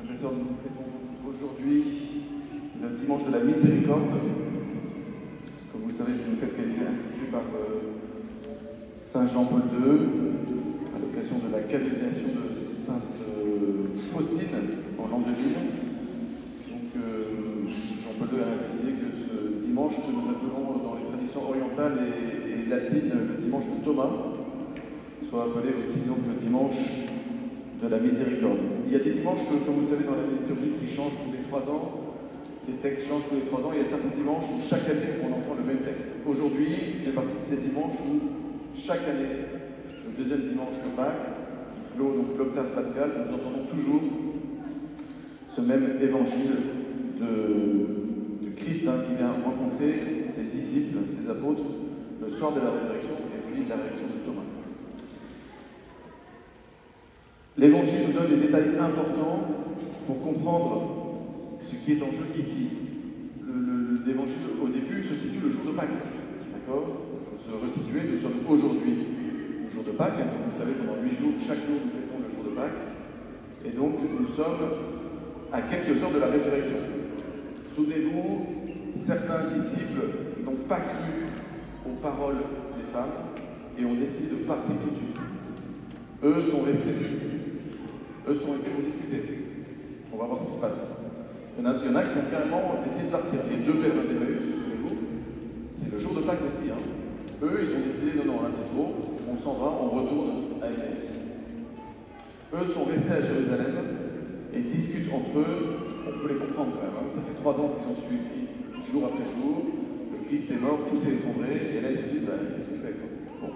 Frères et sœurs, nous fêtons aujourd'hui le dimanche de la miséricorde. Comme vous le savez, c'est une fête qui a été instituée par Saint Jean-Paul II à l'occasion de la canonisation de Sainte Faustine en l'an 2000. Donc Jean-Paul II a décidé que ce dimanche que nous appelons dans les traditions orientales et latines le dimanche de Thomas soit appelé aussi donc le dimanche de la miséricorde. Il y a des dimanches, comme vous savez, dans la liturgie qui changent tous les 3 ans. Les textes changent tous les 3 ans. Il y a certains dimanches où chaque année on entend le même texte. Aujourd'hui, il fait partie de ces dimanches où chaque année, le deuxième dimanche de Pâques, qui clôt donc l'octave pascale, nous entendons toujours ce même évangile de Christ qui vient rencontrer ses disciples, ses apôtres, le soir de la résurrection et puis la résurrection de Thomas. L'Évangile nous donne des détails importants pour comprendre ce qui est en jeu ici. L'Évangile, au début, se situe le jour de Pâques. D'accord ? Il faut se resituer. Nous sommes aujourd'hui le jour de Pâques. Comme vous savez, pendant 8 jours, chaque jour, nous fêtons le jour de Pâques. Et donc, nous sommes à quelques heures de la résurrection. Souvenez-vous, certains disciples n'ont pas cru aux paroles des femmes et ont décidé de partir tout de suite. Eux sont restés pour discuter. On va voir ce qui se passe. Il y en a qui ont carrément décidé de partir. Les 2 pèlerins d'Emmaüs, souvenez-vous, c'est le jour de Pâques aussi. Eux, ils ont décidé, non, là c'est trop, on s'en va, on retourne à Emmaüs. Eux sont restés à Jérusalem et discutent entre eux. On peut les comprendre quand même. Ça fait 3 ans qu'ils ont suivi Christ jour après jour. Le Christ est mort, tout s'est effondré. Et là, ils se disent, qu'est-ce qu'on fait Bon.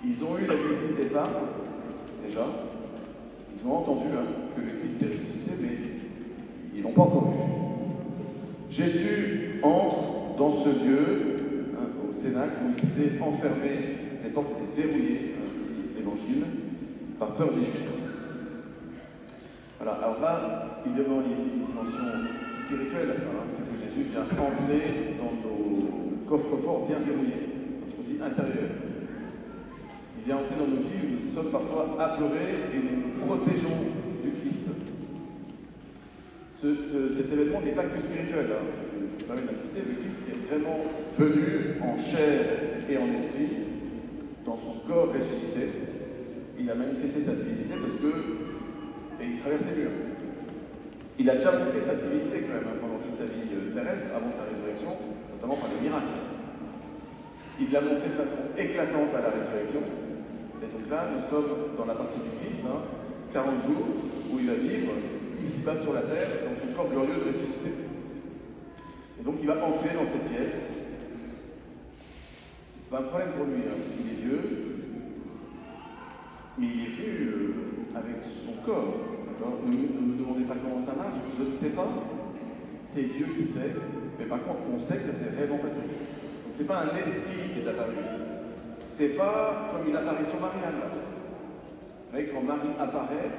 Ils ont eu la visite des femmes, déjà. Ils ont entendu que le Christ est ressuscité, mais ils ne l'ont pas encore vu. Jésus entre dans ce lieu, au Cénacle, où il s'était enfermé, les portes étaient verrouillées, dit l'Évangile, par peur des Juifs. Voilà, alors là, il y a une dimension spirituelle à ça, c'est que Jésus vient entrer dans nos coffres-forts bien verrouillés, notre vie intérieure. Il vient entrer dans nos vies où nous sommes parfois apeurés et nous nous protégeons du Christ. Cet événement n'est pas que spirituel. Je vous permets d'insister, le Christ est vraiment venu en chair et en esprit, dans son corps ressuscité. Il a manifesté sa divinité parce que il traverse les murs. Il a déjà montré sa divinité quand même pendant toute sa vie terrestre, avant sa résurrection, notamment par les miracles. Il l'a montré de façon éclatante à la résurrection. Et donc là, nous sommes dans la partie du Christ, 40 jours, où il va vivre ici-bas sur la terre, dans son corps glorieux de ressuscité. Et donc il va entrer dans cette pièce. C'est pas un problème pour lui, parce qu'il est Dieu, mais il est venu avec son corps. Ne me demandez pas comment ça marche, je ne sais pas. C'est Dieu qui sait, mais par contre, on sait que ça s'est réellement passé. Donc c'est pas un esprit qui est apparu. C'est pas comme une apparition mariale. Vous voyez, quand Marie apparaît,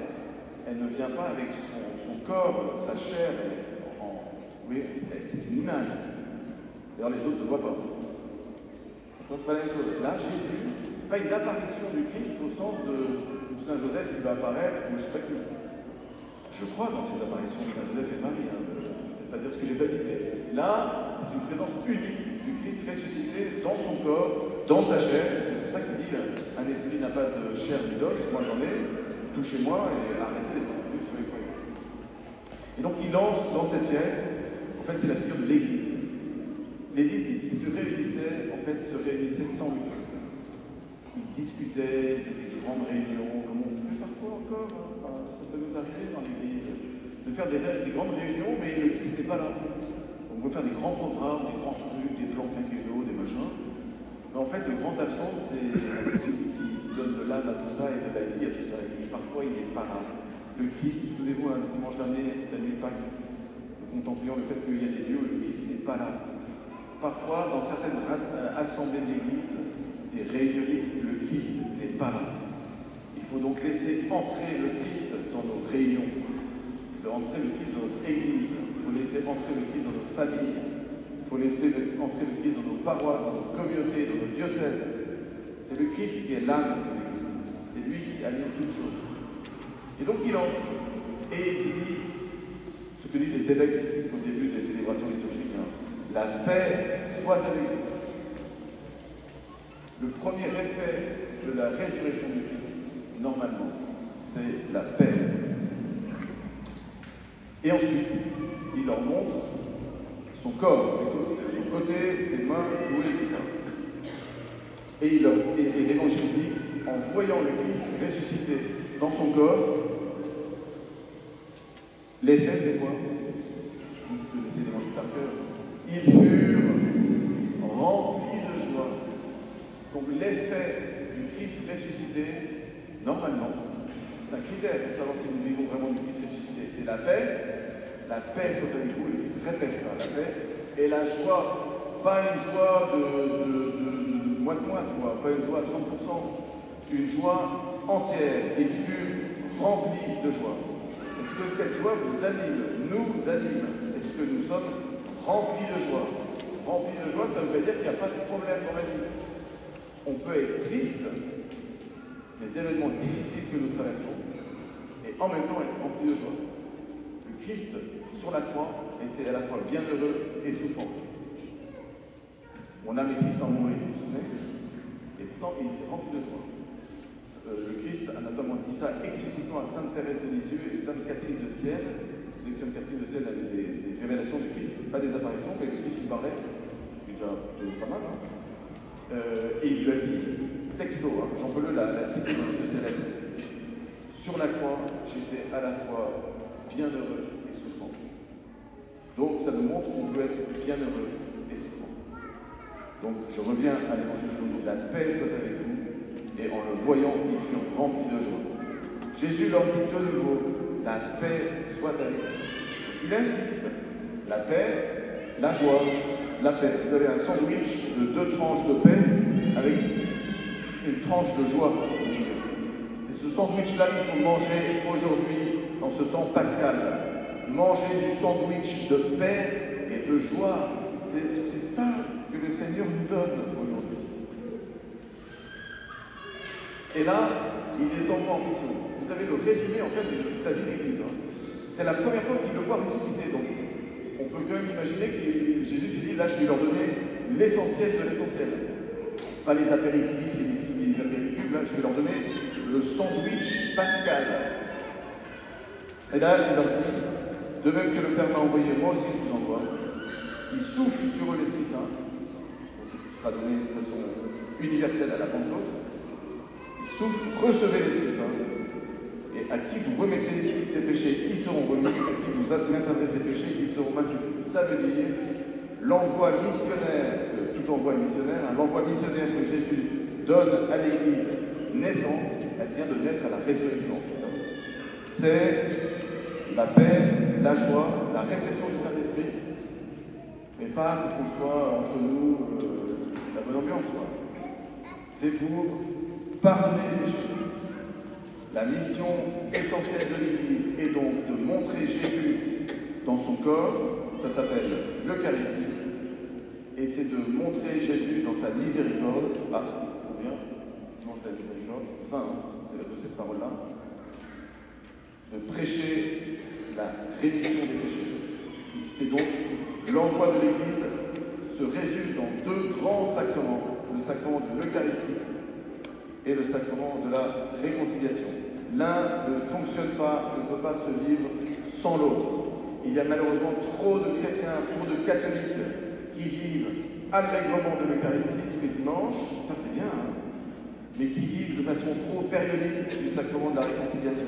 elle ne vient pas avec son corps, sa chair. Oui, c'est une image. D'ailleurs, les autres ne voient pas. C'est pas la même chose. Là, Jésus, c'est pas une apparition du Christ au sens de Saint Joseph qui va apparaître, ou je sais pas qui. Je crois dans ces apparitions de Saint Joseph et Marie. Je ne vais pas dire ce que j'ai pas dit, mais là, c'est une présence unique du Christ ressuscité dans son corps, dans sa chair. C'est pour ça qu'il dit un esprit n'a pas de chair ni d'os, moi j'en ai, touchez-moi et arrêtez d'être confus sur les croyants. Et donc il entre dans cette pièce, en fait c'est la figure de l'Église. Les disciples qui se réunissaient sans le Christ. Ils discutaient, ils faisaient des grandes réunions, comme on fait parfois encore, ça peut nous arriver dans l'Église, de faire des grandes réunions, mais le Christ n'est pas là. On peut faire des grands programmes, des grands trucs, des plans quinquennaux, des machins. Mais en fait, le grand absent, c'est celui qui donne de l'âme à tout ça et de la vie à tout ça. Et parfois, il n'est pas là. Le Christ, souvenez-vous, un dimanche dernier, la nuit de Pâques, nous contemplions le fait qu'il y a des lieux où le Christ n'est pas là. Parfois, dans certaines assemblées de l'Église, des réunionites, le Christ n'est pas là. Il faut donc laisser entrer le Christ dans nos réunions, entrer le Christ dans notre Église. Il faut laisser entrer le Christ dans nos familles. Il faut laisser entrer le Christ dans nos paroisses, dans nos communautés, dans nos diocèses. C'est le Christ qui est l'âme de l'Église. C'est lui qui anime toutes choses. Et donc il entre. Et il dit, ce que disent les évêques au début des célébrations liturgiques, hein, la paix soit avec vous. Le premier effet de la résurrection du Christ, normalement, c'est la paix. Et ensuite, il leur montre son corps, son côté, ses mains, clouées, etc. Et l'Évangile dit, en voyant le Christ ressuscité dans son corps, l'effet c'est quoi? Vous qui connaissez l'Évangile par cœur. Ils furent remplis de joie. Donc l'effet du Christ ressuscité, normalement, c'est un critère pour savoir si nous vivons vraiment du Christ ressuscité. C'est la paix soit avec vous, le Christ répète ça, la paix, et la joie, pas une joie de moite-moite, pas une joie à 30%, une joie entière. Ils furent remplis de joie. Est-ce que cette joie vous anime, nous anime? Est-ce que nous sommes remplis de joie? Remplis de joie, ça veut dire qu'il n'y a pas de problème dans la vie. On peut être triste des événements difficiles que nous traversons et en même temps être rempli de joie. Le Christ, sur la croix, était à la fois bienheureux et souffrant. Mon âme est triste en mourir, vous vous souvenez? Et pourtant, il est rempli de joie. Le Christ a notamment dit ça explicitement à Sainte Thérèse de Lisieux et Sainte Catherine de Sienne. Vous savez que Sainte Catherine de Sienne avait des révélations du Christ, pas des apparitions, mais le Christ lui parlait, c'est déjà pas mal. Hein. Et il lui a dit, texto, hein, j'en peux la citer dans une de ses lettres. Sur la croix, j'étais à la fois bienheureux et souffrant. Donc ça nous montre qu'on peut être bienheureux et souffrant. Donc je reviens à l'évangile d'aujourd'hui, la paix soit avec vous. Et en le voyant, ils furent remplis de joie. Jésus leur dit de nouveau, la paix soit avec vous. Il insiste, la paix, la joie, la paix. Vous avez un sandwich de 2 tranches de paix avec une tranche de joie. C'est ce sandwich-là qu'il faut manger aujourd'hui, dans ce temps pascal. Manger du sandwich de paix et de joie. C'est ça que le Seigneur nous donne aujourd'hui. Et là, il les envoie en mission. Vous avez le résumé en fait de toute la vie de l'Église. Hein. C'est la première fois qu'il le voit ressusciter. Donc, on peut quand même imaginer que Jésus s'est dit, là, je vais leur donner l'essentiel de l'essentiel. Pas les apéritifs et les petits apéritifs, là, je vais leur donner le sandwich pascal. Et là, il leur dit, de même que le Père m'a envoyé, moi aussi je vous envoie. Il souffle sur eux l'Esprit Saint. C'est ce qui sera donné de façon universelle à la Pentecôte. Souffle, recevez l'Esprit Saint, et à qui vous remettez ses péchés, ils seront remis, à qui vous maintiendrez ses péchés, ils seront maintenus. Ça veut dire l'envoi missionnaire, tout envoi est missionnaire, hein, l'envoi missionnaire que Jésus donne à l'Église naissante, elle vient de naître à la résurrection. C'est la paix, la joie, la réception du Saint-Esprit, mais pas qu'on soit entre nous la bonne ambiance. C'est pour pardonner les péchés. La mission essentielle de l'Église est donc de montrer Jésus dans son corps, ça s'appelle l'Eucharistie, et c'est de montrer Jésus dans sa miséricorde. Ah, c'est trop bien, dimanche de la miséricorde, c'est pour ça, hein, c'est de cette parole-là. De prêcher la rémission des péchés. C'est donc l'envoi de l'Église se résume dans 2 grands sacrements, le sacrement de l'Eucharistie et le sacrement de la réconciliation. L'un ne fonctionne pas, ne peut pas se vivre sans l'autre. Il y a malheureusement trop de chrétiens, trop de catholiques qui vivent allègrement de l'Eucharistie tous les dimanches, ça c'est bien, hein, mais qui vivent de façon trop périodique du sacrement de la réconciliation.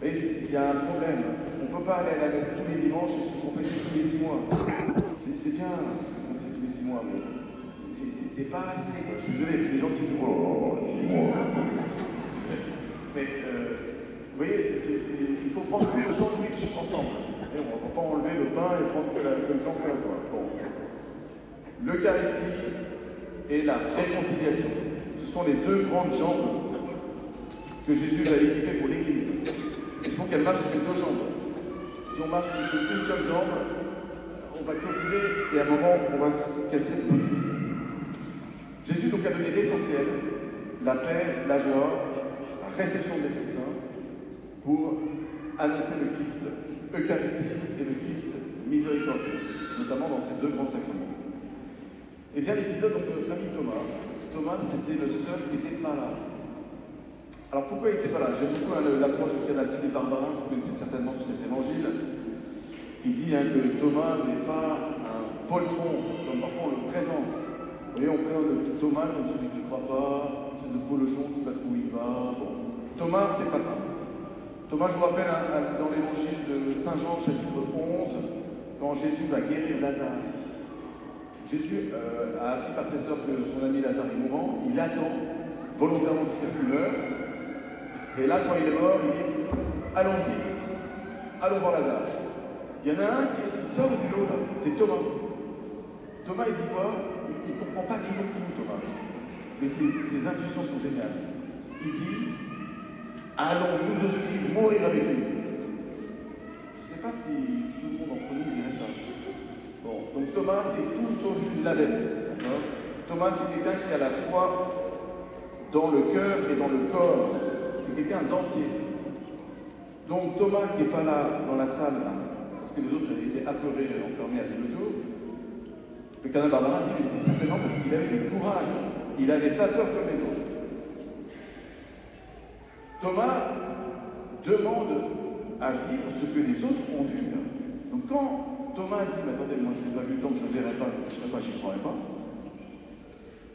Et il y a un problème. On ne peut pas aller à la messe tous les dimanches et se confesser tous les 6 mois. C'est bien, c'est tous les 6 mois, mais c'est pas assez. Je suis désolé, il y a des gens qui disent oh, 6 mois. Mais vous voyez, il faut prendre tout le sandwich ensemble. Et on ne va pas enlever le pain et prendre que le jambon. Bon. L'Eucharistie et la réconciliation. Ce sont les 2 grandes jambes que Jésus va équiper pour l'Église. Il faut qu'elle marche sur ces 2 jambes. Si on marche sur une seule jambe, on va copuler et à un moment, on va se casser le dos. Jésus donc a donné l'essentiel, la paix, la joie, la réception de l'Esprit Saint, pour annoncer le Christ eucharistique et le Christ miséricordieux, notamment dans ces deux grands sacrements. Et vient l'épisode de notre ami Thomas. Thomas, c'était le seul qui n'était pas là. Alors pourquoi il n'était pas là? J'aime beaucoup l'approche du canal des Barbarin, vous connaissez certainement tout cet évangile, qui dit que Thomas n'est pas un poltron, comme parfois on le présente. Vous voyez, on présente Thomas comme celui qui ne croit pas, c'est de polochon qui ne sait pas trop où il va. Bon. Thomas, c'est pas ça. Thomas, je vous rappelle dans l'évangile de Saint Jean, chapitre 11, quand Jésus va guérir Lazare. Jésus a appris par ses sœurs que son ami Lazare est mourant, il attend volontairement jusqu'à ce qu'il meure. Et là, quand il est mort, il dit allons-y, allons voir Lazare. Il y en a un qui sort du lot là, c'est Thomas. Thomas, il dit quoi? Il ne comprend pas toujours tout, Thomas. Mais ses intuitions sont géniales. Il dit allons nous aussi mourir avec lui. Je ne sais pas si tout le monde entre nous dirait ça. Bon, donc Thomas, c'est tout sauf une lavette. Thomas, c'est quelqu'un qui a la foi dans le cœur et dans le corps. C'est quelqu'un d'entier. Donc Thomas, qui n'est pas là dans la salle, là, parce que les autres étaient apeurés, enfermés à tout le tour, le canal Barbarin dit, mais c'est certainement parce qu'il avait du courage. Il n'avait pas peur comme les autres. Thomas demande à vivre ce que les autres ont vu. Donc quand Thomas dit, mais attendez, moi je n'ai pas vu tant que je ne verrai pas, je ne serai pas, j'y croirai pas.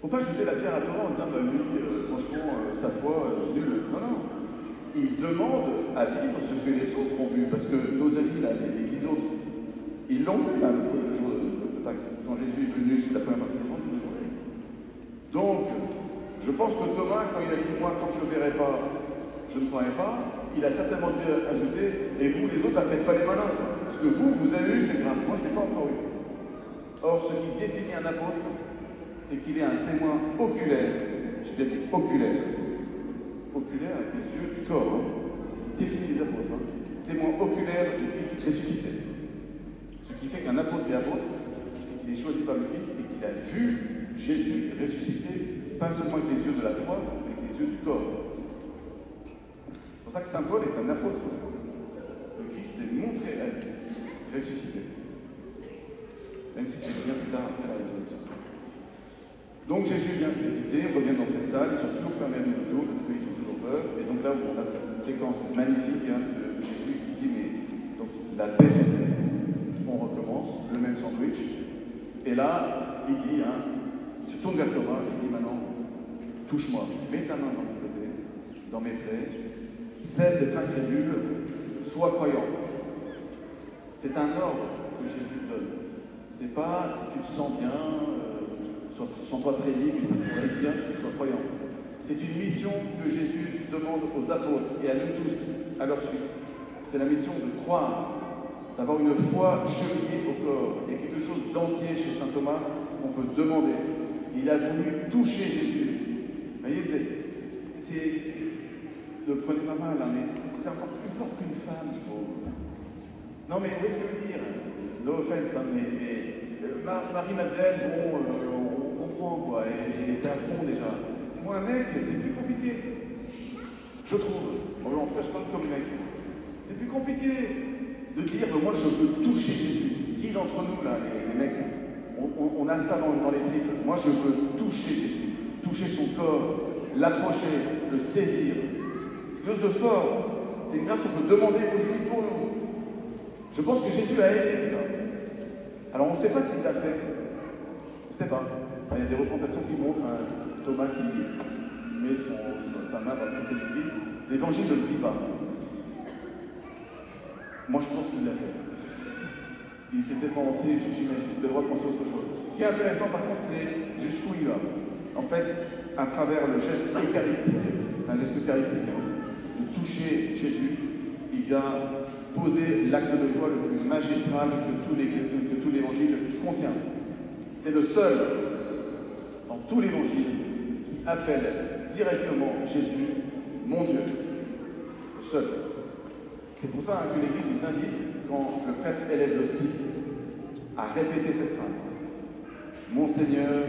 Il ne faut pas jeter la pierre à Thomas en disant, bah lui, franchement, sa foi, nulle. Non, non. Il demande à vivre ce que les autres ont vu, parce que nos amis, là, les 10 autres, ils l'ont vu, là, le jour de Pâques. Quand Jésus est venu, c'est la première partie de la journée. Donc, je pense que Thomas, quand il a dit, moi, tant que je ne verrai pas, je ne croirai pas, il a certainement dû ajouter, et vous, les autres, ne faites pas les malins. Parce que vous avez eu cette grâce, moi, je ne l'ai pas encore eu. Or, ce qui définit un apôtre, c'est qu'il est un témoin oculaire. J'ai bien dit oculaire. Oculaire avec les yeux du corps. C'est ce qui définit les apôtres. Témoin oculaire du Christ ressuscité. Ce qui fait qu'un apôtre est apôtre, c'est qu'il est choisi par le Christ et qu'il a vu Jésus ressuscité, pas seulement avec les yeux de la foi, mais avec les yeux du corps. C'est pour ça que Saint Paul est un apôtre. Le Christ s'est montré à lui, ressuscité. Même si c'est bien plus tard après la résurrection. Donc Jésus vient visiter, revient dans cette salle, ils sont toujours fermés à nous dos parce qu'ils ont toujours peur. Et donc là, on a cette séquence magnifique de Jésus qui dit, mais donc la paix sur terre. On recommence, le même sandwich. Et là, il dit, il se tourne vers Thomas, il dit maintenant, touche-moi, mets ta main dans mon côté, dans mes plaies, cesse d'être incrédule, sois croyant. C'est un ordre que Jésus donne. C'est pas si tu te sens bien, sens-toi très libre, mais ça pourrait être bien que tu sois croyant. C'est une mission que Jésus demande aux apôtres et à nous tous, à leur suite. C'est la mission de croire, d'avoir une foi chevillée au corps. Il y a quelque chose d'entier chez saint Thomas qu'on peut demander. Il a voulu toucher Jésus. Vous voyez, ne prenez pas mal, hein, mais c'est encore plus fort qu'une femme, je trouve. Non, mais où est-ce que je veux dire? No offense, hein, mais Marie-Madeleine, bon, on comprend, quoi, elle était à fond déjà. Moi, un mec, c'est plus compliqué. Je trouve. Bon, en tout cas, je parle comme mec. C'est plus compliqué de dire, moi, je veux toucher Jésus. Qui d'entre nous, là, les mecs, on a ça dans les tripes. Moi, je veux toucher Jésus. Toucher son corps, l'approcher, le saisir. C'est quelque chose de fort. C'est une grâce qu'on peut demander aussi pour nous. Je pense que Jésus a aimé ça. Alors, on ne sait pas s'il l'a fait. On ne sait pas. Il y a des représentations qui montrent Thomas qui met sa main dans le côté du Christ. L'Évangile ne le dit pas. Moi, je pense qu'il l'a fait. Il était tellement entier, j'imagine, qu'il a le droit de penser autre chose. Ce qui est intéressant, par contre, c'est jusqu'où il va. En fait, à travers le geste eucharistique, c'est un geste eucharistique, de toucher Jésus, il vient poser l'acte de foi le plus magistral que tout l'Évangile contient. C'est le seul dans tout l'Évangile qui appelle directement Jésus, mon Dieu. Le seul. C'est pour ça que l'Église nous invite, quand le prêtre élève l'hostie, à répéter cette phrase. Mon Seigneur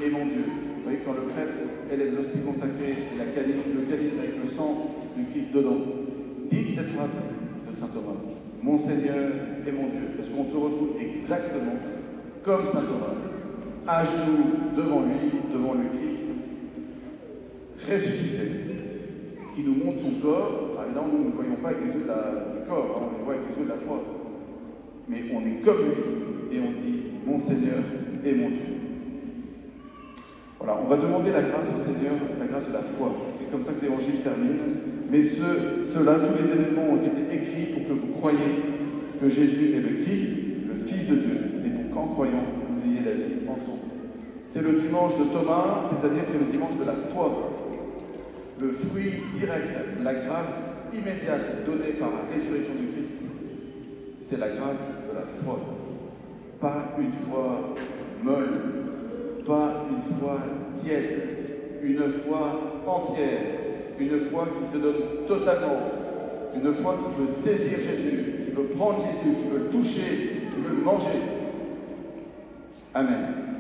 et mon Dieu. Vous voyez, quand le prêtre élève l'hostie consacrée et le calice avec le sang du Christ dedans, dites cette phrase. de saint Thomas. Mon Seigneur et mon Dieu. Parce qu'on se retrouve exactement comme saint Thomas, à genoux devant le Christ, ressuscité, qui nous montre son corps. Alors évidemment, nous ne le voyons pas avec les yeux du corps, hein, on le voit avec les yeux de la foi. Mais on est comme lui et on dit mon Seigneur et mon Dieu. Voilà, on va demander la grâce au Seigneur, la grâce de la foi. C'est comme ça que l'évangile termine. Mais ceux-là, tous les événements ont été écrits pour que vous croyiez que Jésus est le Christ, le Fils de Dieu. Et donc, en croyant, vous ayez la vie en son nom. C'est le dimanche de Thomas, c'est-à-dire c'est le dimanche de la foi. Le fruit direct, la grâce immédiate donnée par la résurrection du Christ, c'est la grâce de la foi. Pas une foi molle, pas une foi tiède, une foi entière, une foi qui se donne totalement, une foi qui veut saisir Jésus, qui veut prendre Jésus, qui veut le toucher, qui veut le manger. Amen.